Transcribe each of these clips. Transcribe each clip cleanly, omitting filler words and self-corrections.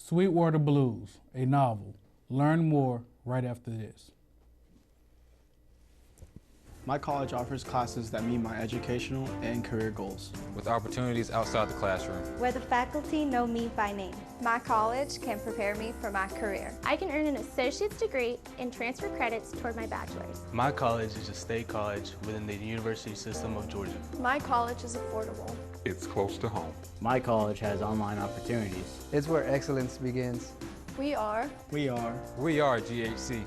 Sweetwater Blues, a novel. Learn more right after this. My college offers classes that meet my educational and career goals, with opportunities outside the classroom, where the faculty know me by name. My college can prepare me for my career. I can earn an associate's degree and transfer credits toward my bachelor's. My college is a state college within the university system of Georgia. My college is affordable. It's close to home. My college has online opportunities. It's where excellence begins. We are GHC,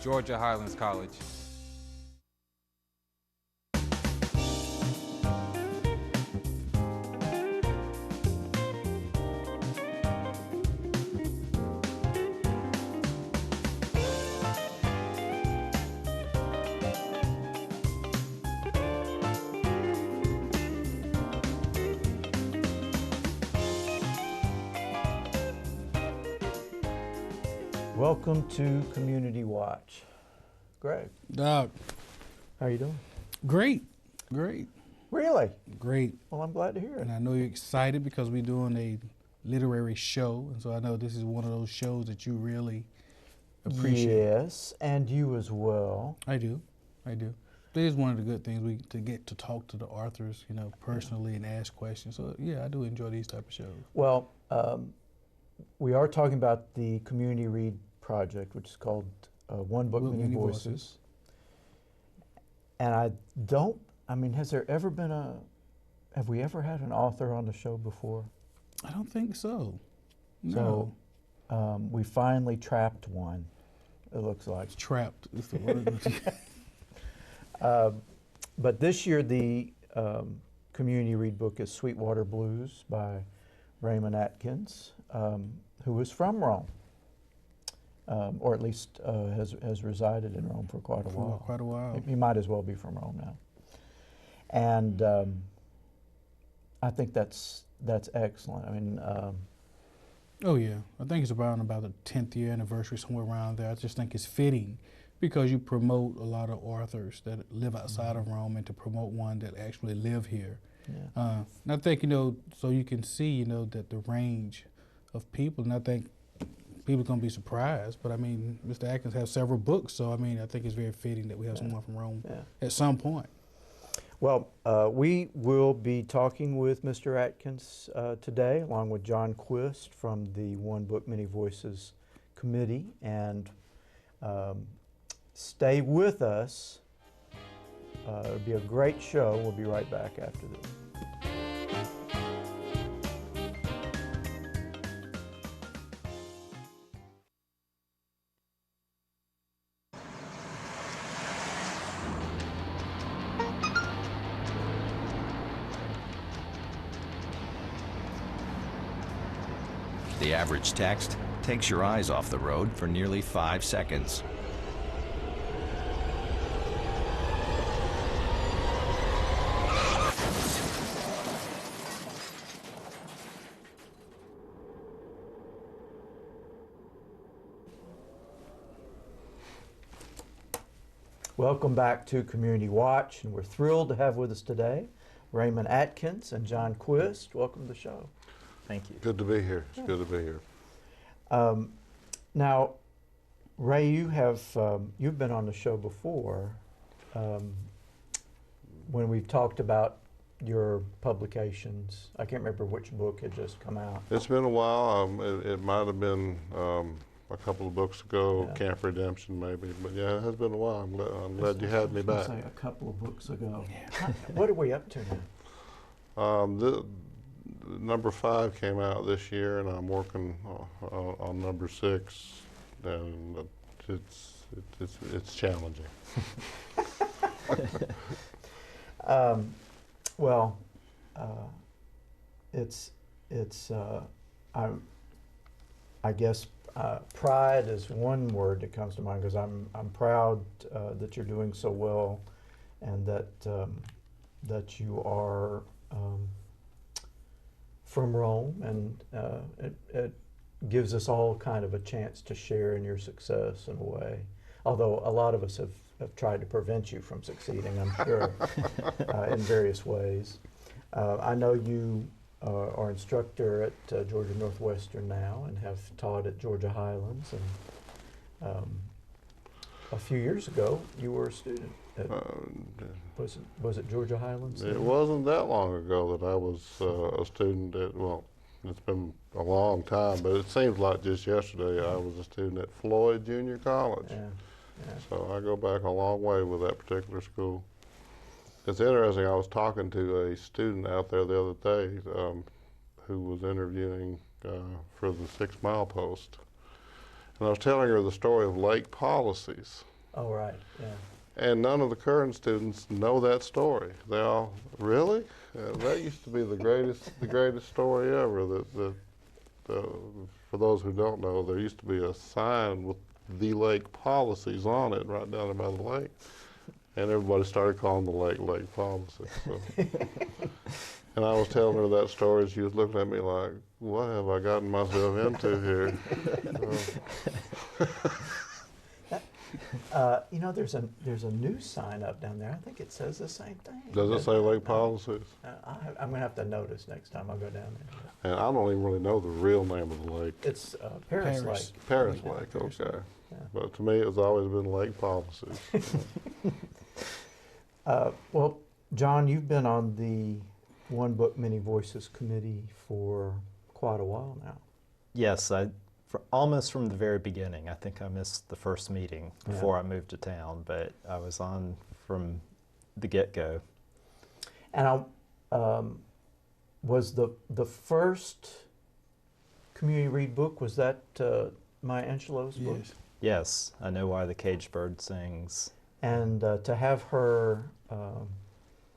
Georgia Highlands College. Welcome to Community Watch. Greg. Doc. How you doing? Great. Really? Great. Well, I'm glad to hear it. And I know you're excited because we're doing a literary show, and so I know this is one of those shows that you really appreciate. Yes, and you as well. I do. It is one of the good things to get to talk to the authors, personally and ask questions. So yeah, I do enjoy these type of shows. Well, we are talking about the Community Read Project, which is called One Book, Many Voices. And has there ever been have we ever had an author on the show before? I don't think so. No. So we finally trapped one, it looks like. Trapped is the word. But this year the Community Read book is Sweetwater Blues by Raymond Atkins, who is from Rome, or at least has resided in Rome for quite a while. He might as well be from Rome now. And I think that's excellent. I mean, oh yeah, I think it's about the 10th year anniversary, somewhere around there. I just think it's fitting because you promote a lot of authors that live outside of Rome, and to promote one that actually live here. Yeah. And I think, so you can see, that the range of people, and I think people are going to be surprised, but I mean, Mr. Atkins has several books, so I mean, I think it's very fitting that we have someone from Rome at some point. Well, we will be talking with Mr. Atkins today, along with John Quist from the One Book, Many Voices Committee, and stay with us. It'll be a great show. We'll be right back after this. The average text takes your eyes off the road for nearly 5 seconds. Welcome back to Community Watch, and we're thrilled to have with us today Raymond Atkins and John Quist. Welcome to the show. Thank you. Good to be here. It's good to be here. Now, Ray, you've been on the show before when we've talked about your publications. I can't remember which book had just come out. It's been a while. It might have been a couple of books ago, Camp Redemption maybe, but yeah, it has been a while. I'm glad you had me back. Say a couple of books ago. What are we up to now? Number 5 came out this year, and I'm working on number 6, and it's challenging. I guess pride is one word that comes to mind, because I'm proud that you're doing so well, and that you are from Rome, and it gives us all kind of a chance to share in your success in a way. Although a lot of us have tried to prevent you from succeeding, I'm sure, in various ways. I know you are instructor at Georgia Northwestern now and have taught at Georgia Highlands. And a few years ago, you were a student at, was it Georgia Highlands? It wasn't that long ago that I was a student at, well, it's been a long time, but it seems like just yesterday I was a student at Floyd Junior College. Yeah. Yeah. So I go back a long way with that particular school. It's interesting, I was talking to a student out there the other day who was interviewing for the 6 Mile Post. And I was telling her the story of lake policies. Oh, right, yeah. And none of the current students know that story. They all, really? That used to be the greatest story ever. For those who don't know, there used to be a sign with the lake policies on it right down by the lake. And everybody started calling the lake policy. So. And I was telling her that story, and she was looking at me like, what have I gotten myself into here? You know, there's a new sign up down there. I think it says the same thing. Does it say lake policies? I'm going to have to notice next time I go down there. And I don't even really know the real name of the lake. It's Paris Lake. Paris Lake, okay. Yeah. But to me, it's always been lake policies. Well, John, you've been on the One Book, Many Voices committee for quite a while now. Yes, almost from the very beginning. I think I missed the first meeting before I moved to town, but I was on from the get-go. And was the first community read book, was that Maya Angelou's book? Yes. Yes, I Know Why the Caged Bird Sings. And to have her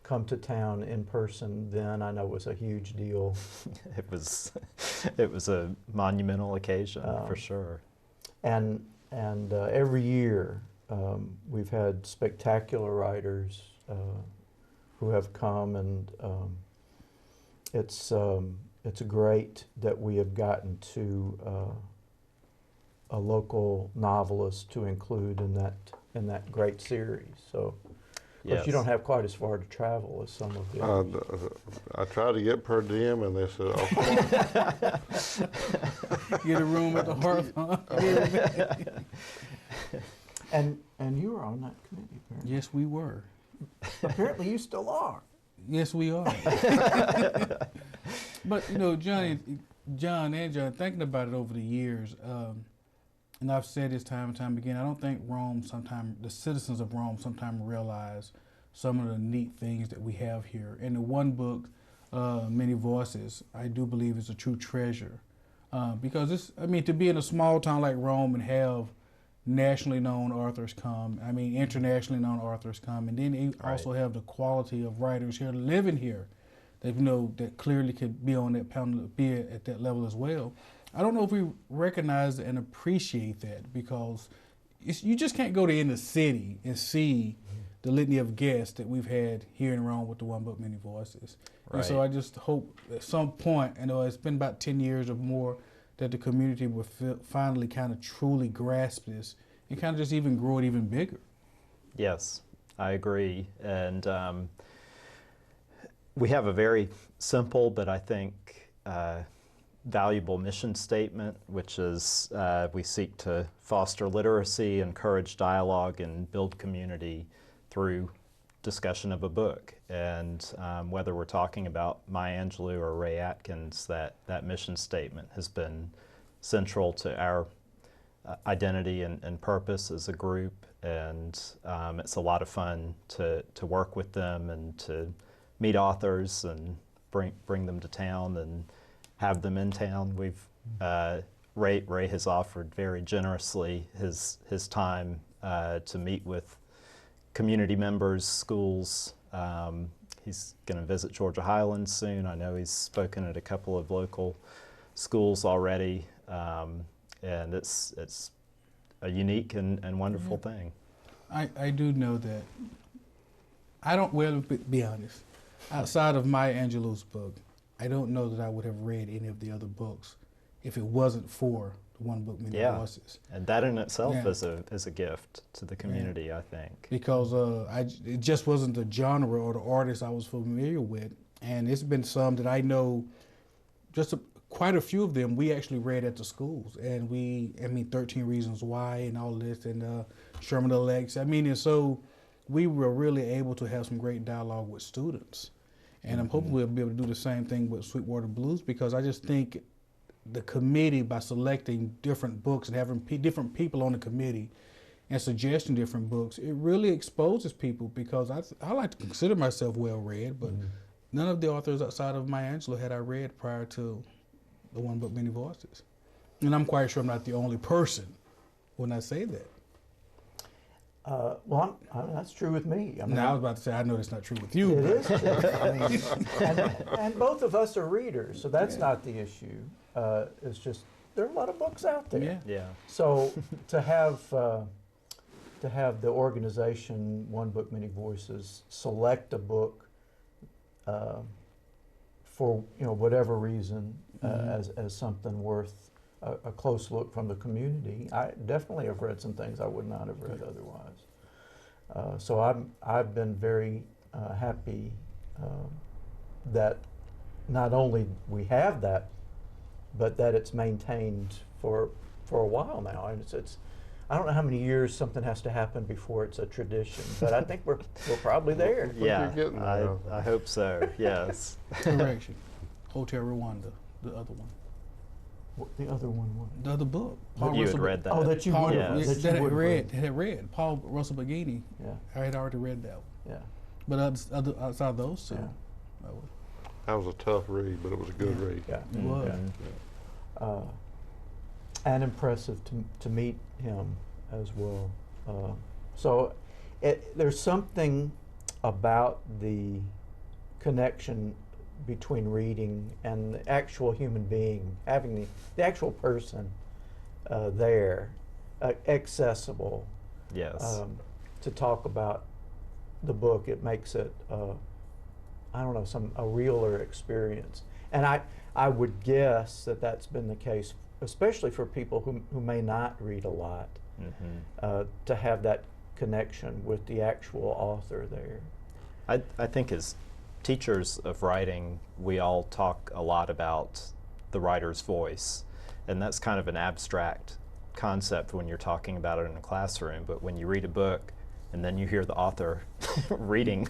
come to town in person then, I know, was a huge deal. It was a monumental occasion for sure. And every year we've had spectacular writers who have come, and it's great that we have gotten to a local novelist to include in that great series. So. But you don't have quite as far to travel as some of the others. I tried to get per diem, and they said, "Oh, come on." Get a room at the Hearth, huh? And you were on that committee, apparently. Yes, we were. Apparently, you still are. Yes, we are. But you know, John, thinking about it over the years, and I've said this time and time again, I don't think the citizens of Rome sometimes realize some of the neat things that we have here. And the One Book, Many Voices, I do believe is a true treasure. Because to be in a small town like Rome and have nationally known authors come, internationally known authors come, and then you also have the quality of writers here living here that that clearly could be on that panel, be at that level as well. I don't know if we recognize and appreciate that, because you just can't go to in the city and see the litany of guests that we've had here in Rome with the One Book, Many Voices. Right. And so I just hope at some point, it's been about 10 years or more, that the community will finally kind of truly grasp this and kind of just even grow it even bigger. Yes, I agree. And we have a very simple, but I think valuable mission statement, which is we seek to foster literacy, encourage dialogue, and build community through discussion of a book. And whether we're talking about Maya Angelou or Ray Atkins, that mission statement has been central to our identity and purpose as a group. And it's a lot of fun to work with them and to meet authors and bring them to town and have them in town. Ray has offered very generously his time to meet with community members, schools. He's going to visit Georgia Highlands soon. I know he's spoken at a couple of local schools already, and it's a unique and wonderful thing. I do know that. I don't, be honest, outside of Maya Angelou's book, I don't know that I would have read any of the other books if it wasn't for the One Book, Many Voices. And that in itself is a gift to the community, I think. Because it just wasn't the genre or the artist I was familiar with. And it's been some that I know quite a few of them we actually read at the schools, and 13 Reasons Why and all this, and Sherman Elects. And so we were really able to have some great dialogue with students. And I'm hoping we'll be able to do the same thing with Sweetwater Blues, because I just think the committee, by selecting different books and having different people on the committee and suggesting different books, it really exposes people, because I like to consider myself well-read, but none of the authors outside of Maya Angelou had I read prior to the One Book, Many Voices. And I'm quite sure I'm not the only person when I say that. Well, that's true with me. I was about to say, I know that's not true with you. It is true. And both of us are readers, so that's not the issue. It's just there are a lot of books out there. Yeah. So to have the organization One Book, Many Voices select a book for whatever reason as something worth a close look from the community. I definitely have read some things I would not have read otherwise. So I've been very happy that not only we have that, but that it's maintained for a while now. And it's I don't know how many years something has to happen before it's a tradition, but I think we're probably there. Yeah, I hope so. Yes. Correction. Hotel Rwanda, the other one. The other one, what? The other book. You had read that. Oh, that you would have read. Paul Russell Bagini. Yeah. I had already read that one. Yeah. But outside those two, that was a tough read, but it was a good read. Yeah. It was. Yeah. And impressive to meet him as well. So there's something about the connection between reading and the actual human being, having the actual person there, accessible. Yes. To talk about the book, it makes it, I don't know, a realer experience. And I would guess that that's been the case, especially for people who may not read a lot, to have that connection with the actual author there. I think as teachers of writing, we all talk a lot about the writer's voice, and that's kind of an abstract concept when you're talking about it in a classroom, but when you read a book and then you hear the author reading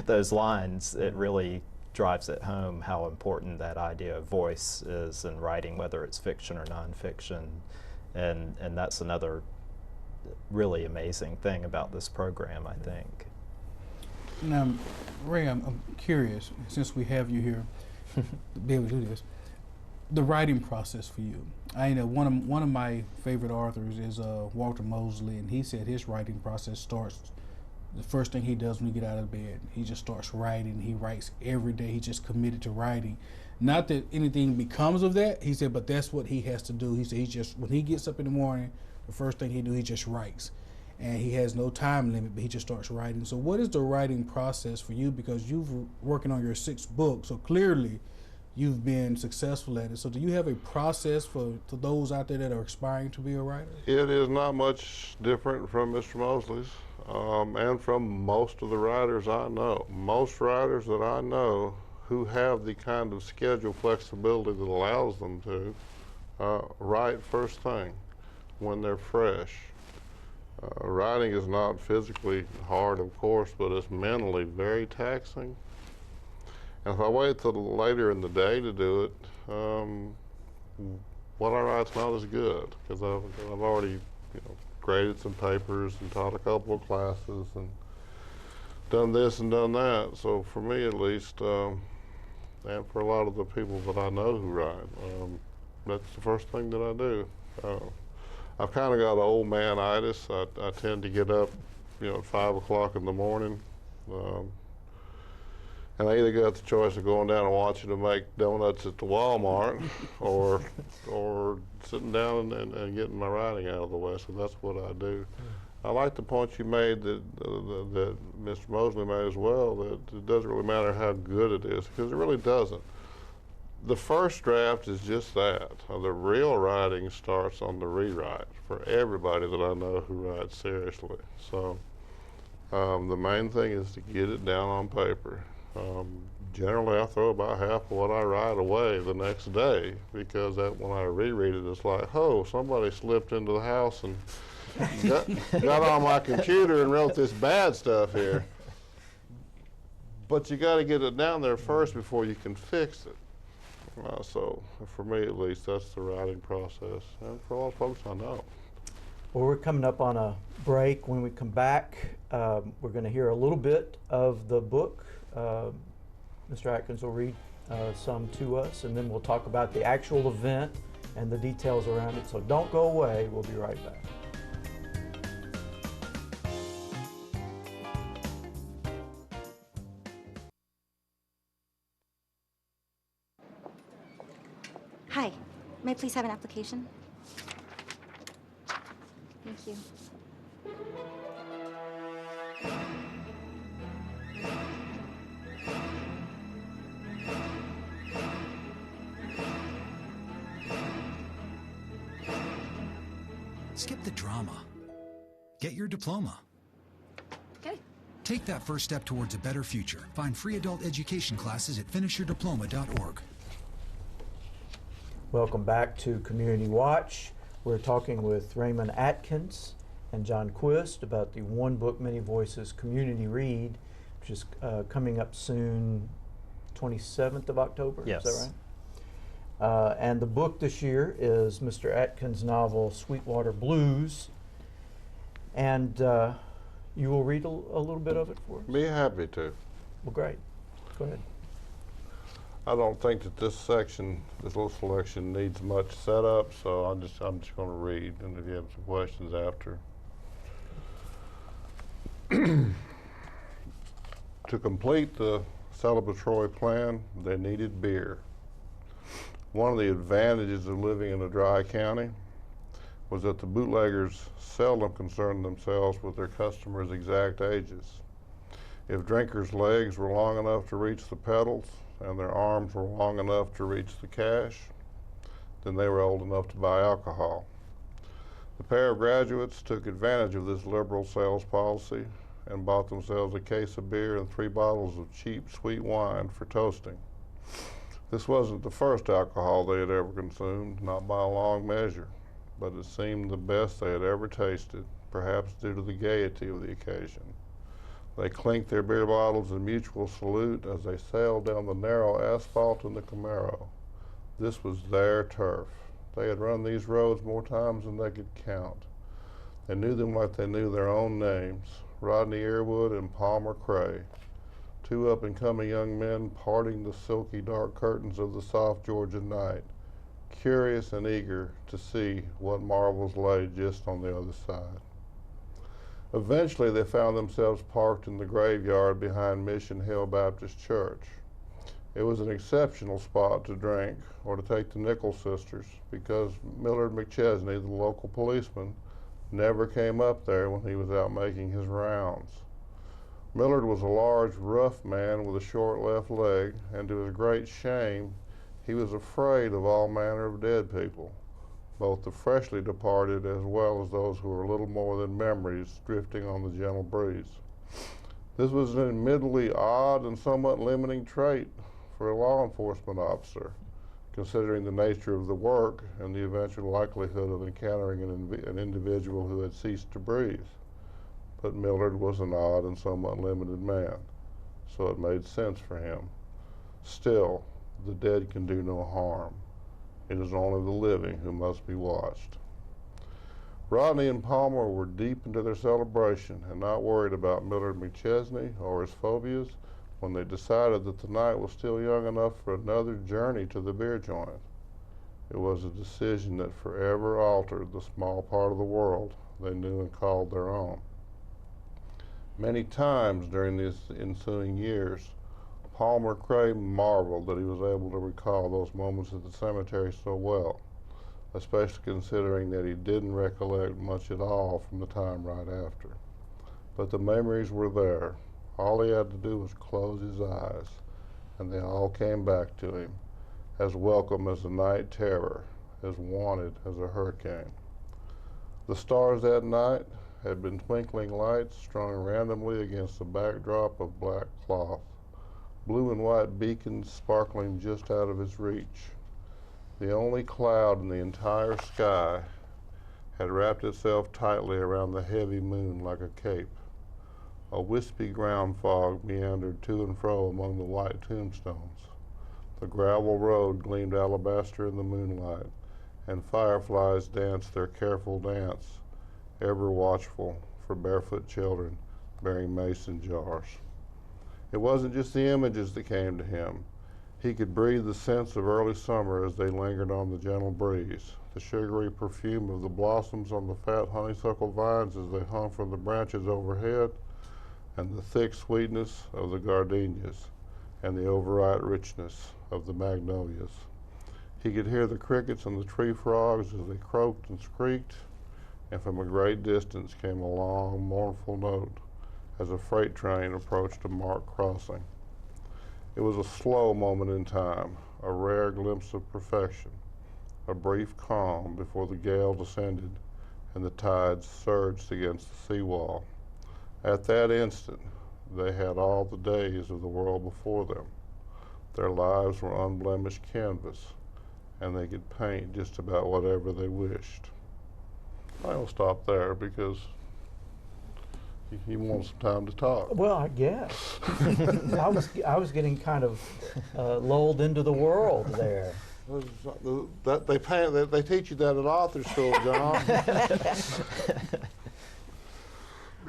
those lines, it really drives it home how important that idea of voice is in writing, whether it's fiction or nonfiction. And that's another really amazing thing about this program, I think. Now, Ray, I'm curious, since we have you here to be able to do this, the writing process for you. I know one of my favorite authors is Walter Mosley, and he said his writing process starts, the first thing he does when he gets out of bed, he just starts writing. He writes every day. He's just committed to writing. Not that anything becomes of that, he said, but that's what he has to do. He said when he gets up in the morning, the first thing he do, he just writes. And he has no time limit, but he just starts writing. So what is the writing process for you? Because you've working on your 6th book, so clearly you've been successful at it. So do you have a process for those out there that are aspiring to be a writer? It is not much different from Mr. Mosley's and from most of the writers I know. Most writers that I know who have the kind of schedule flexibility that allows them to write first thing when they're fresh. Writing is not physically hard, of course, but it's mentally very taxing. And if I wait till later in the day to do it, what I write's not as good, because I've already graded some papers and taught a couple of classes and done this and done that. So for me at least, and for a lot of the people that I know who write, that's the first thing that I do. I've kind of got old man-itis. I tend to get up, at 5 o'clock in the morning, and I either got the choice of going down and watching them make donuts at the Walmart, or sitting down and getting my writing out of the way. So that's what I do. I like the point you made that Mr. Mosley made as well, that it doesn't really matter how good it is, because it really doesn't. The first draft is just that. The real writing starts on the rewrite for everybody that I know who writes seriously. So the main thing is to get it down on paper. generally I throw about half of what I write away the next day, because that when I reread it, it's like, oh, somebody slipped into the house and got on my computer and wrote this bad stuff here. But you got to get it down there first before you can fix it. So for me at least, that's the writing process, and for a lot of folks I know. Well, we're coming up on a break. When we come back, we're going to hear a little bit of the book. Mr. Atkins will read some to us, and then we'll talk about the actual event and the details around it. So don't go away. We'll be right back. Hi, may I please have an application? Thank you. Skip the drama. Get your diploma. Okay. Take that first step towards a better future. Find free adult education classes at finishyourdiploma.org. Welcome back to Community Watch. We're talking with Raymond Atkins and John Quist about the One Book, Many Voices Community Read, which is coming up soon, 27th of October, Yes. Is that right? And the book this year is Mr. Atkins' novel, Sweetwater Blues. And you will read a little bit of it for us? Be happy to. Well, great. Go ahead. I don't think that this section, this little selection, needs much setup, so I'm just going to read, and if you have some questions after. To complete the celebratory plan, they needed beer. One of the advantages of living in a dry county was that the bootleggers seldom concerned themselves with their customers' exact ages. If drinkers' legs were long enough to reach the pedals and their arms were long enough to reach the cash, then they were old enough to buy alcohol. The pair of graduates took advantage of this liberal sales policy and bought themselves a case of beer and 3 bottles of cheap sweet wine for toasting. This wasn't the first alcohol they had ever consumed, not by a long measure, but it seemed the best they had ever tasted, perhaps due to the gaiety of the occasion. They clinked their beer bottles in mutual salute as they sailed down the narrow asphalt in the Camaro. This was their turf. They had run these roads more times than they could count. They knew them like they knew their own names, Rodney Earwood and Palmer Cray, 2 up-and-coming young men parting the silky dark curtains of the soft Georgia night, curious and eager to see what marvels lay just on the other side. Eventually, they found themselves parked in the graveyard behind Mission Hill Baptist Church. It was an exceptional spot to drink or to take the Nickel sisters, because Millard McChesney, the local policeman, never came up there when he was out making his rounds. Millard was a large, rough man with a short left leg, and to his great shame, he was afraid of all manner of dead people, both the freshly departed as well as those who were little more than memories drifting on the gentle breeze. This was an admittedly odd and somewhat limiting trait for a law enforcement officer, considering the nature of the work and the eventual likelihood of encountering an individual who had ceased to breathe. But Millard was an odd and somewhat limited man, so it made sense for him. Still, the dead can do no harm. It is only the living who must be watched. Rodney and Palmer were deep into their celebration and not worried about Millard McChesney or his phobias when they decided that the night was still young enough for another journey to the beer joint. It was a decision that forever altered the small part of the world they knew and called their own. Many times during these ensuing years, Palmer Cray marveled that he was able to recall those moments at the cemetery so well, especially considering that he didn't recollect much at all from the time right after. But the memories were there. All he had to do was close his eyes, and they all came back to him, as welcome as a night terror, as wanted as a hurricane. The stars that night had been twinkling lights strung randomly against a backdrop of black cloth. blue and white beacons sparkling just out of his reach. The only cloud in the entire sky had wrapped itself tightly around the heavy moon like a cape. A wispy ground fog meandered to and fro among the white tombstones. The gravel road gleamed alabaster in the moonlight, and fireflies danced their careful dance, ever watchful for barefoot children bearing mason jars. It wasn't just the images that came to him. He could breathe the scents of early summer as they lingered on the gentle breeze, the sugary perfume of the blossoms on the fat honeysuckle vines as they hung from the branches overhead, and the thick sweetness of the gardenias, and the overripe richness of the magnolias. He could hear the crickets and the tree frogs as they croaked and squeaked, and from a great distance came a long, mournful note as a freight train approached a marked crossing. It was a slow moment in time, a rare glimpse of perfection, a brief calm before the gale descended and the tides surged against the seawall. At that instant, they had all the days of the world before them. Their lives were unblemished canvas, and they could paint just about whatever they wished. I'll stop there because you want some time to talk. Well, I guess. I was getting kind of lulled into the world there. They teach you that at author school, John.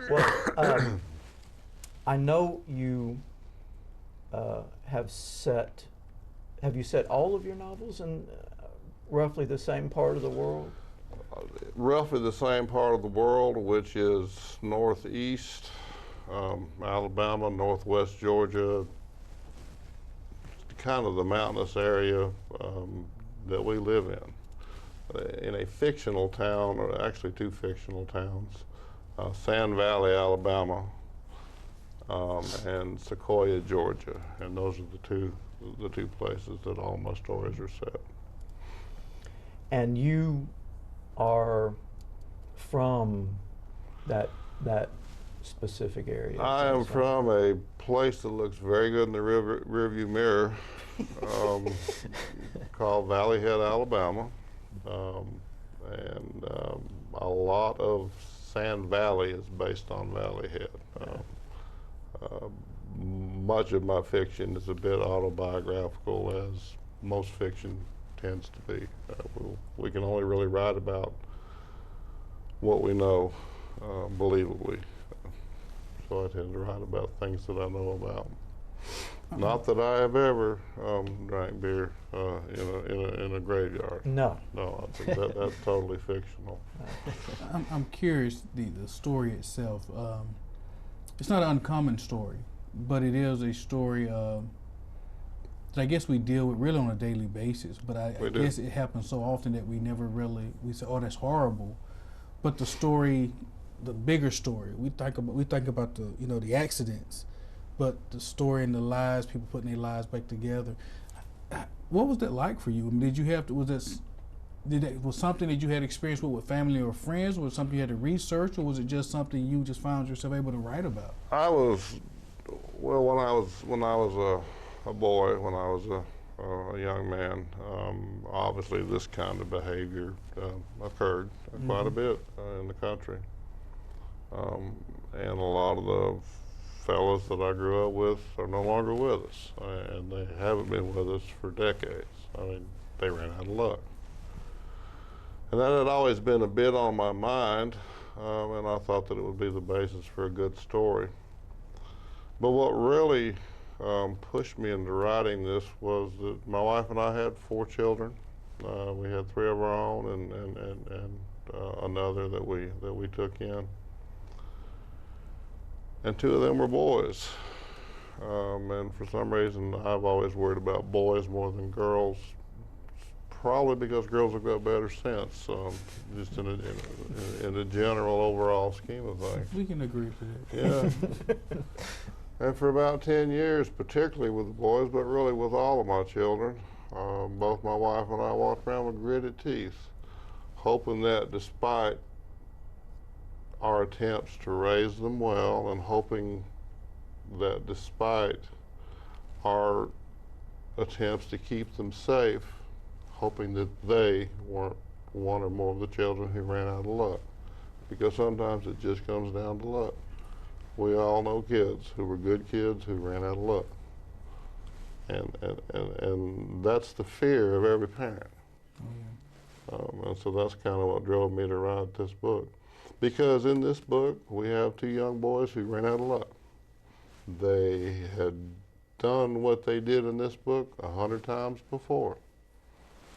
Well, I know you have you set all of your novels in roughly the same part of the world? Roughly the same part of the world, which is northeast Alabama, northwest Georgia, kind of the mountainous area that we live in a fictional town, or actually two fictional towns, Sand Valley, Alabama, and Sequoia, Georgia, and those are the two places that all my stories are set. And you are from that specific area? I am from a place that looks very good in the rearview mirror, called Valley Head, Alabama, and a lot of Sand Valley is based on Valley Head. Much of my fiction is a bit autobiographical, as most fiction tends to be. We can only really write about what we know believably. So I tend to write about things that I know about. Not that I have ever drank beer in a graveyard. No. No, I think that's totally fictional. I'm curious, the story itself. It's not an uncommon story, but it is a story that I guess we deal with really on a daily basis. But I guess it happens so often that we never really, we say, oh, that's horrible. But the story, the bigger story, we think about the, the accidents, but the story and the lives, people putting their lives back together. What was that like for you? I mean, did you have to, was something that you had experience with family or friends? Was it something you had to research, or was it just something you just found yourself able to write about? When I was a boy, when I was a young man, obviously this kind of behavior occurred quite a bit in the country. And a lot of the fellas that I grew up with are no longer with us, and they haven't been with us for decades. I mean, they ran out of luck. And that had always been a bit on my mind, and I thought that it would be the basis for a good story. But what really pushed me into writing this was that my wife and I had 4 children. We had 3 of our own and another that we took in. And 2 of them were boys. And for some reason, I've always worried about boys more than girls. Probably because girls have got better sense, just in a general overall scheme of things. We can agree with that. Yeah. And for about 10 years, particularly with the boys, but really with all of my children, both my wife and I walked around with gritted teeth, hoping that despite our attempts to raise them well, and hoping that despite are attempts to keep them safe, hoping that they weren't one or more of the children who ran out of luck. Because sometimes it just comes down to luck. We all know kids who were good kids who ran out of luck. And that's the fear of every parent. And so that's kind of what drove me to write this book. Because in this book, we have two young boys who ran out of luck. They had done what they did in this book 100 times before.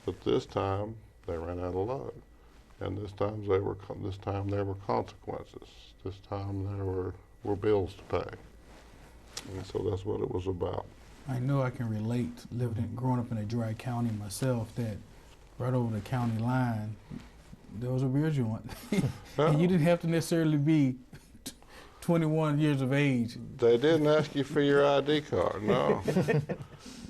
But this time, they ran out of luck. And this time there were consequences. This time there were bills to pay. And so that's what it was about. I know I can relate, growing up in a dry county myself, that right over the county line, there was a beer joint. And you didn't have to necessarily be 21 years of age. They didn't ask you for your ID card, no.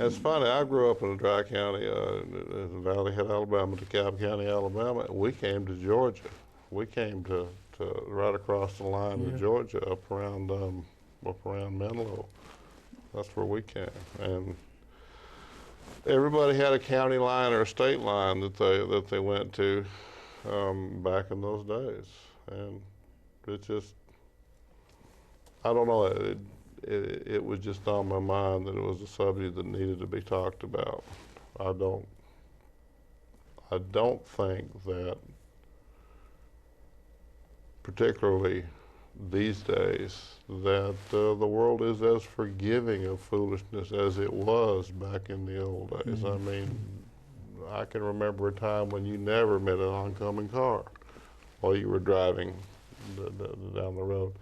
It's funny, I grew up in a dry county, in Valley Head, Alabama, DeKalb County, Alabama. We came to Georgia. We came to right across the line to Georgia, up around Menlo. That's where we came. And everybody had a county line or a state line that they went to back in those days. And it just, I don't know, it was just on my mind that it was a subject that needed to be talked about. I don't think that, particularly these days, that the world is as forgiving of foolishness as it was back in the old days. I mean, I can remember a time when you never met an oncoming car while you were driving down the road.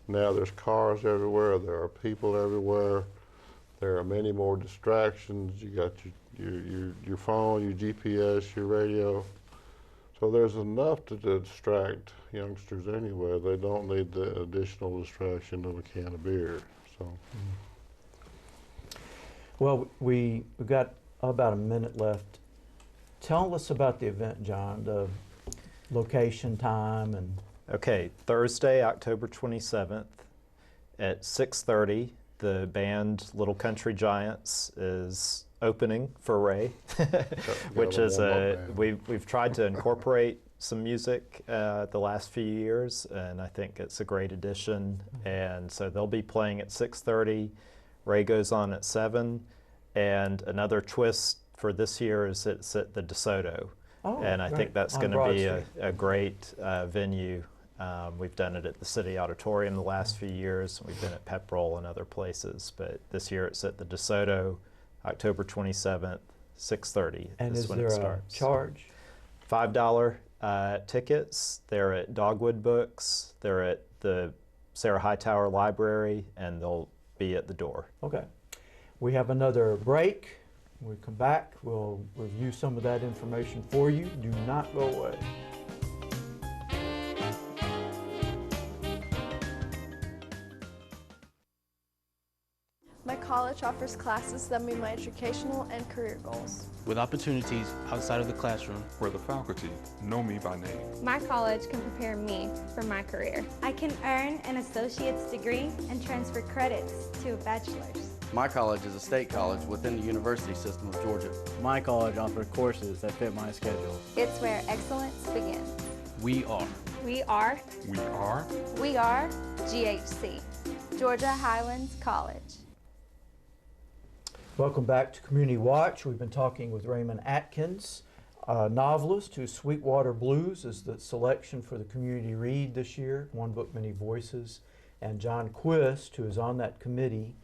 Now there's cars everywhere, there are people everywhere, there are many more distractions. You got your phone, your GPS, your radio. So there's enough to distract youngsters anyway. They don't need the additional distraction of a can of beer. So. Well, we've got about a minute left. Tell us about the event, John, the location, time, and... Okay, Thursday, October 27th at 6:30, the band Little Country Giants is opening for Ray, which is we've tried to incorporate some music the last few years, and I think it's a great addition. And so they'll be playing at 6:30. Ray goes on at 7, and another twist for this year is it's at the DeSoto. Oh, and I think that's going to be a great venue. We've done it at the City Auditorium the last few years. We've been at Pepperell and other places, but this year it's at the DeSoto, October 27th, 6:30. And is there a charge? $5 tickets. They're at Dogwood Books. They're at the Sarah Hightower Library, and they'll be at the door. Okay. We have another break. When we come back, we'll review some of that information for you. Do not go away. My college offers classes that meet my educational and career goals. With opportunities outside of the classroom. Where the faculty know me by name. My college can prepare me for my career. I can earn an associate's degree and transfer credits to a bachelor's. My college is a state college within the university system of Georgia. My college offers courses that fit my schedule. It's where excellence begins. We are. We are. We are. We are GHC, Georgia Highlands College. Welcome back to Community Watch. We've been talking with Raymond Atkins, a novelist whose Sweetwater Blues is the selection for the community read this year, One Book, Many Voices, and John Quist, who is on that committee.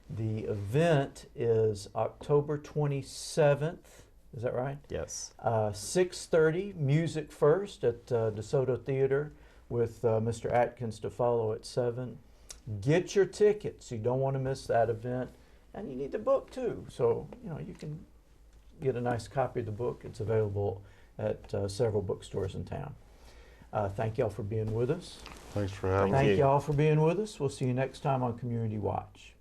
The event is October 27th, is that right? Yes. 6:30, music first at DeSoto Theater with Mr. Atkins to follow at 7. Get your tickets. You don't want to miss that event. And you need the book too, so you can get a nice copy of the book. It's available at several bookstores in town. Thank y'all for being with us. Thanks for having me. Thank y'all for being with us. We'll see you next time on Community Watch.